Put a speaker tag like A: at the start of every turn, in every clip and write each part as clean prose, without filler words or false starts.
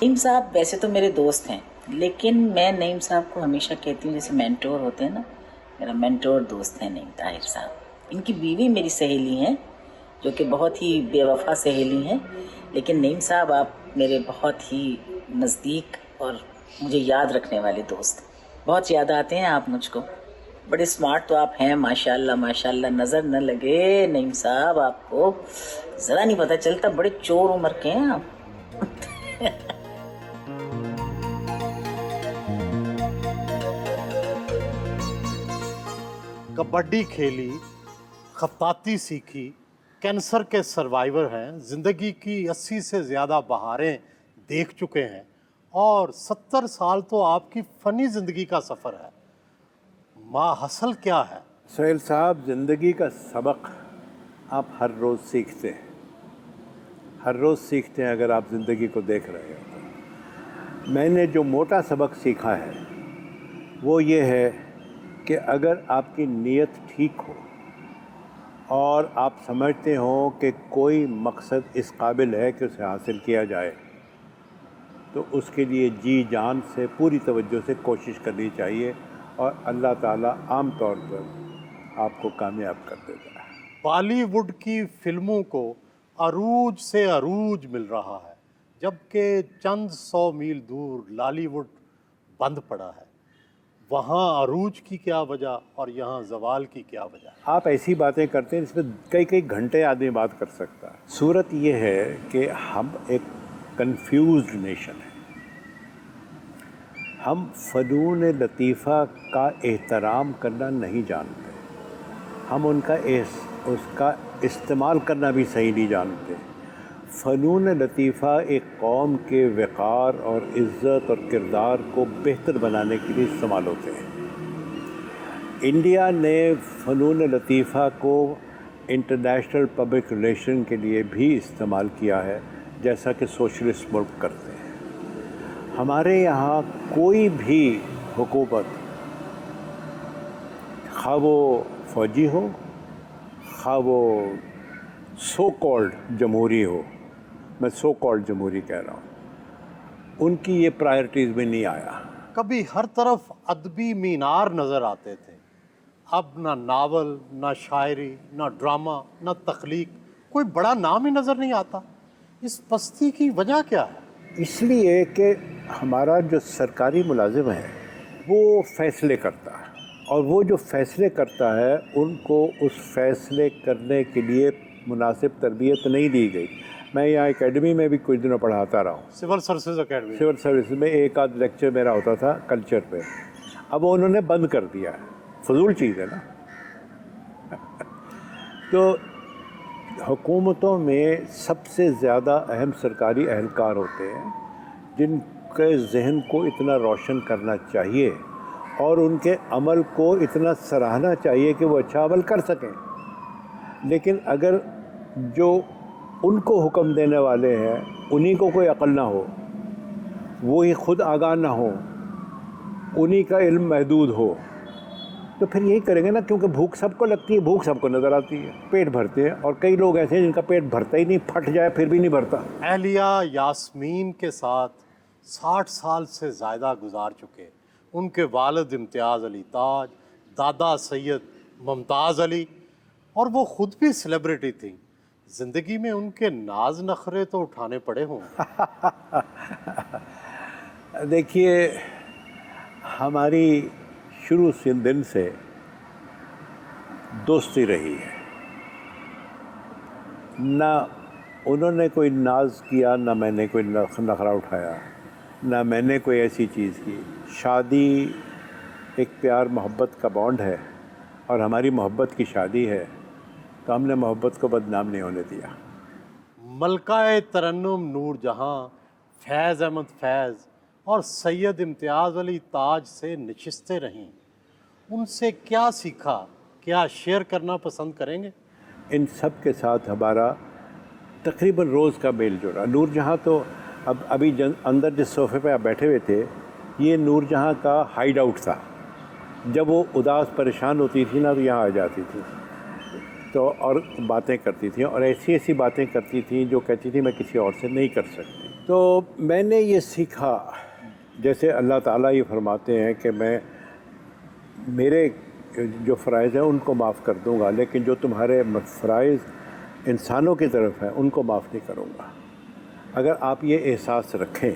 A: نعیم صاحب ویسے تو میرے دوست ہیں، لیکن میں نعیم صاحب کو ہمیشہ کہتی ہوں جیسے مینٹور ہوتے ہیں نا، میرا مینٹور دوست ہے نعیم طاہر صاحب۔ ان کی بیوی میری سہیلی ہیں جو کہ بہت ہی بے وفا سہیلی ہیں، لیکن نعیم صاحب آپ میرے بہت ہی نزدیک اور مجھے یاد رکھنے والے دوست، بہت یاد آتے ہیں آپ مجھ کو۔ بڑے سمارٹ تو آپ ہیں، ماشاءاللہ ماشاءاللہ، نظر نہ لگے نعیم صاحب آپ کو، ذرا نہیں پتہ چلتا، بڑے چور عمر کے ہیں آپ۔
B: کبڈی کھیلی، خطاطی سیکھی، کینسر کے سروائیور ہیں، زندگی کی 80 سے زیادہ بہاریں دیکھ چکے ہیں، اور 70 سال تو آپ کی فنی زندگی کا سفر ہے۔ ما حاصل کیا ہے؟
C: سہیل صاحب، زندگی کا سبق آپ ہر روز سیکھتے ہیں، ہر روز سیکھتے ہیں اگر آپ زندگی کو دیکھ رہے ہیں تو۔ میں نے جو موٹا سبق سیکھا ہے وہ یہ ہے کہ اگر آپ کی نیت ٹھیک ہو اور آپ سمجھتے ہوں کہ کوئی مقصد اس قابل ہے کہ اسے حاصل کیا جائے تو اس کے لیے جی جان سے پوری توجہ سے کوشش کرنی چاہیے، اور اللہ تعالیٰ عام طور پر آپ کو کامیاب کر دیتا ہے۔
B: بالی ووڈ کی فلموں کو عروج سے عروج مل رہا ہے، جبکہ چند 100 میل دور لالی ووڈ بند پڑا ہے۔ وہاں عروج کی کیا وجہ اور یہاں زوال کی کیا وجہ؟
C: آپ ایسی باتیں کرتے ہیں جس میں کئی گھنٹے آدمی بات کر سکتا ہے۔ صورت یہ ہے کہ ہم ایک کنفیوزڈ نیشن ہیں۔ ہم فنون لطیفہ کا احترام کرنا نہیں جانتے، ہم اس کا استعمال کرنا بھی صحیح نہیں جانتے۔ فنون لطیفہ ایک قوم کے وقار اور عزت اور کردار کو بہتر بنانے کے لیے استعمال ہوتے ہیں۔ انڈیا نے فنون لطیفہ کو انٹرنیشنل پبلک ریلیشن کے لیے بھی استعمال کیا ہے، جیسا کہ سوشلسٹ ملک کرتے ہیں۔ ہمارے یہاں کوئی بھی حکومت، خواہ وہ فوجی ہو، خواہ وہ سو کالڈ جمہوری ہو، میں سو کالڈ جمہوری کہہ رہا ہوں، ان کی یہ پرائرٹیز میں نہیں آیا۔
B: کبھی ہر طرف ادبی مینار نظر آتے تھے، اب نہ ناول، نہ شاعری، نہ ڈرامہ، نہ تخلیق، کوئی بڑا نام ہی نظر نہیں آتا۔ اس پستی کی وجہ کیا ہے؟
C: اس لیے کہ ہمارا جو سرکاری ملازم ہے وہ فیصلے کرتا ہے، اور وہ جو فیصلے کرتا ہے ان کو اس فیصلے کرنے کے لیے مناسب تربیت نہیں دی گئی۔ میں یہاں اکیڈمی میں بھی کچھ دنوں پڑھاتا رہا ہوں،
B: civil services academy.
C: Civil services میں ایک آدھ لیکچر میرا ہوتا تھا کلچر پہ، اب وہ انہوں نے بند کر دیا ہے۔ فضول چیز ہے نا۔ تو حکومتوں میں سب سے زیادہ اہم سرکاری اہلکار ہوتے ہیں جن کے ذہن کو اتنا روشن کرنا چاہیے اور ان کے عمل کو اتنا سراہنا چاہیے کہ وہ اچھا عمل کر سکیں، لیکن اگر جو ان کو حکم دینے والے ہیں انہی کو کوئی عقل نہ ہو، وہی خود آگاہ نہ ہو، انہی کا علم محدود ہو، تو پھر یہی کریں گے نا، کیونکہ بھوک سب کو لگتی ہے، بھوک سب کو نظر آتی ہے، پیٹ بھرتے ہیں، اور کئی لوگ ایسے ہیں جن کا پیٹ بھرتا ہی نہیں، پھٹ جائے پھر بھی نہیں بھرتا۔
B: اہلیہ یاسمین کے ساتھ 60 سال سے زیادہ گزار چکے ان کے والد امتیاز علی تاج، دادا سید ممتاز علی، اور وہ خود بھی سیلیبریٹی تھیں، زندگی میں ان کے ناز نخرے تو اٹھانے پڑے ہوں۔
C: دیکھیے، ہماری شروع سے دن سے دوستی رہی ہے، نہ انہوں نے کوئی ناز کیا، نہ میں نے کوئی نخرہ اٹھایا، نہ میں نے کوئی ایسی چیز کی۔ شادی ایک پیار محبت کا بانڈ ہے، اور ہماری محبت کی شادی ہے، تو ہم نے محبت کو بدنام نہیں ہونے دیا۔
B: ملکہ ترنم نور جہاں فیض احمد فیض اور سید امتیاز علی تاج سے نشستیں رہیں، ان سے کیا سیکھا، کیا شیئر کرنا پسند کریں گے؟
C: ان سب کے ساتھ ہمارا تقریباً روز کا میل جوڑا۔ نور جہاں تو ابھی اندر جس صوفے پہ آپ بیٹھے ہوئے تھے، یہ نور جہاں کا ہائیڈ آؤٹ تھا۔ جب وہ اداس پریشان ہوتی تھی نا تو یہاں آ جاتی تھی، تو اور باتیں کرتی تھیں، اور ایسی ایسی باتیں کرتی تھیں جو کہتی تھی میں کسی اور سے نہیں کر سکتی۔ تو میں نے یہ سیکھا، جیسے اللہ تعالیٰ یہ فرماتے ہیں کہ میں میرے جو فرائض ہیں ان کو معاف کر دوں گا، لیکن جو تمہارے فرائض انسانوں کی طرف ہیں ان کو معاف نہیں کروں گا۔ اگر آپ یہ احساس رکھیں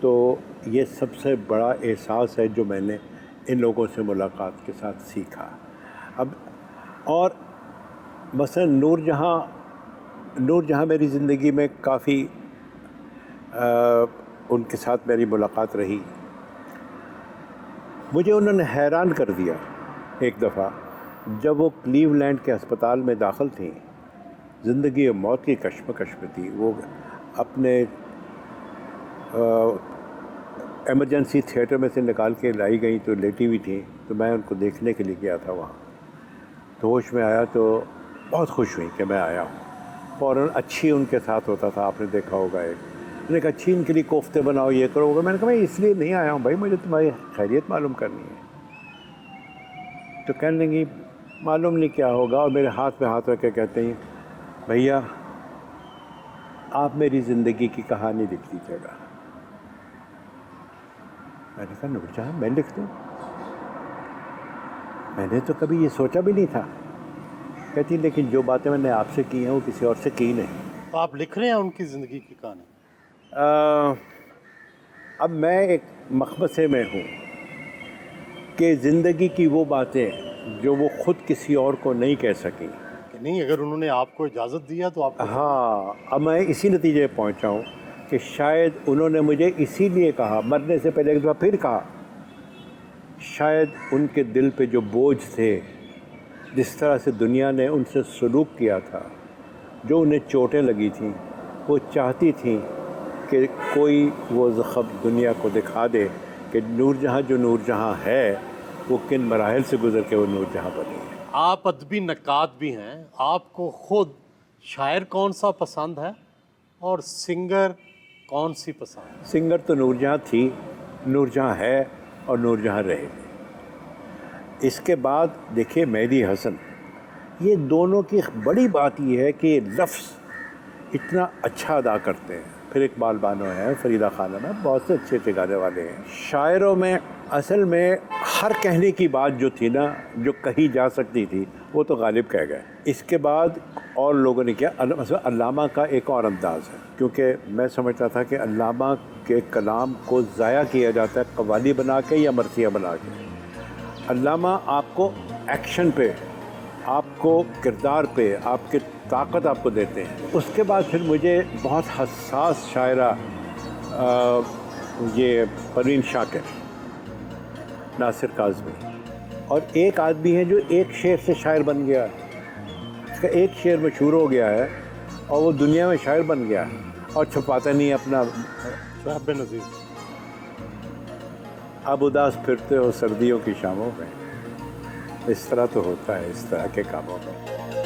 C: تو یہ سب سے بڑا احساس ہے جو میں نے ان لوگوں سے ملاقات کے ساتھ سیکھا۔ اب اور مثلا نور جہاں میری زندگی میں کافی ان کے ساتھ میری ملاقات رہی، مجھے انہوں نے حیران کر دیا ایک دفعہ جب وہ کلیو لینڈ کے ہسپتال میں داخل تھیں، زندگی اور موت کی کشمکش میں تھی۔ وہ اپنے ایمرجنسی تھیٹر میں سے نکال کے لائی گئیں تو لیٹی ہوئی تھیں، تو میں ان کو دیکھنے کے لیے گیا تھا وہاں۔ تو ہوش میں آیا تو بہت خوش ہوئی کہ میں آیا ہوں۔ فوراً اچھی ان کے ساتھ ہوتا تھا، آپ نے دیکھا ہوگا۔ میں نے کہا اچھی ان کے لیے کوفتے بناؤ، یہ کرو ہوگا۔ میں نے کہا میں اس لیے نہیں آیا ہوں بھائی، مجھے تمہاری خیریت معلوم کرنی ہے۔ تو کہنے لگی معلوم نہیں کیا ہوگا، اور میرے ہاتھ پہ ہاتھ رکھ کے کہتے ہیں بھیا آپ میری زندگی کی کہانی لکھ دیجیے گا۔ میں نے کہا نور جہاں میں لکھ دوں؟ میں نے تو کبھی یہ سوچا بھی نہیں تھا۔ کہتی لیکن جو باتیں میں نے آپ سے کی ہیں وہ کسی اور سے کی نہیں۔
B: تو آپ لکھ رہے ہیں ان کی زندگی کی کہانی؟
C: اب میں ایک مخمصے میں ہوں کہ زندگی کی وہ باتیں جو وہ خود کسی اور کو نہیں کہہ سکیں۔
B: کہ نہیں، اگر انہوں نے آپ کو اجازت دیا تو آپ کو
C: ہاں، اب میں اسی نتیجے پہ پہنچا ہوں کہ شاید انہوں نے مجھے اسی لیے کہا، مرنے سے پہلے ایک دفعہ پھر کہا، شاید ان کے دل پہ جو بوجھ تھے، جس طرح سے دنیا نے ان سے سلوک کیا تھا، جو انہیں چوٹیں لگی تھیں، وہ چاہتی تھیں کہ کوئی وہ زخم دنیا کو دکھا دے کہ نور جہاں جو نور جہاں ہے وہ کن مراحل سے گزر کے وہ نور جہاں بنی ہے۔
B: آپ ادبی نقاد بھی ہیں، آپ کو خود شاعر کون سا پسند ہے اور سنگر کون سی پسند ہے؟
C: سنگر تو نور جہاں تھی، نور جہاں ہے اور نور جہاں رہے گی۔ اس کے بعد دیکھیے مہدی حسن، یہ دونوں کی بڑی بات یہ ہے کہ لفظ اتنا اچھا ادا کرتے ہیں۔ پھر اقبال بانو ہے، فریدہ خانم ہے، بہت سے اچھے اچھے گانے والے ہیں۔ شاعروں میں اصل میں ہر کہنے کی بات جو تھی نا، جو کہی جا سکتی تھی، وہ تو غالب کہہ گئے۔ اس کے بعد اور لوگوں نے کیا، مثلا علامہ کا ایک اور انداز ہے، کیونکہ میں سمجھتا تھا کہ علامہ کے کلام کو ضائع کیا جاتا ہے قوالی بنا کے یا مرثیہ بنا کے۔ علامہ آپ کو ایکشن پہ، آپ کو کردار پہ، آپ کے طاقت آپ کو دیتے ہیں۔ اس کے بعد پھر مجھے بہت حساس شاعرہ یہ پروین شاکر، ناصر کاظمی، اور ایک آدمی ہے جو ایک شعر سے شاعر بن گیا، اس کا ایک شعر مشہور ہو گیا ہے اور وہ دنیا میں شاعر بن گیا اور چھپاتا نہیں اپنا۔
B: شہاب نظیر،
C: اب اداس پھرتے ہو سردیوں کی شاموں میں، اس طرح تو ہوتا ہے اس طرح کے کاموں میں۔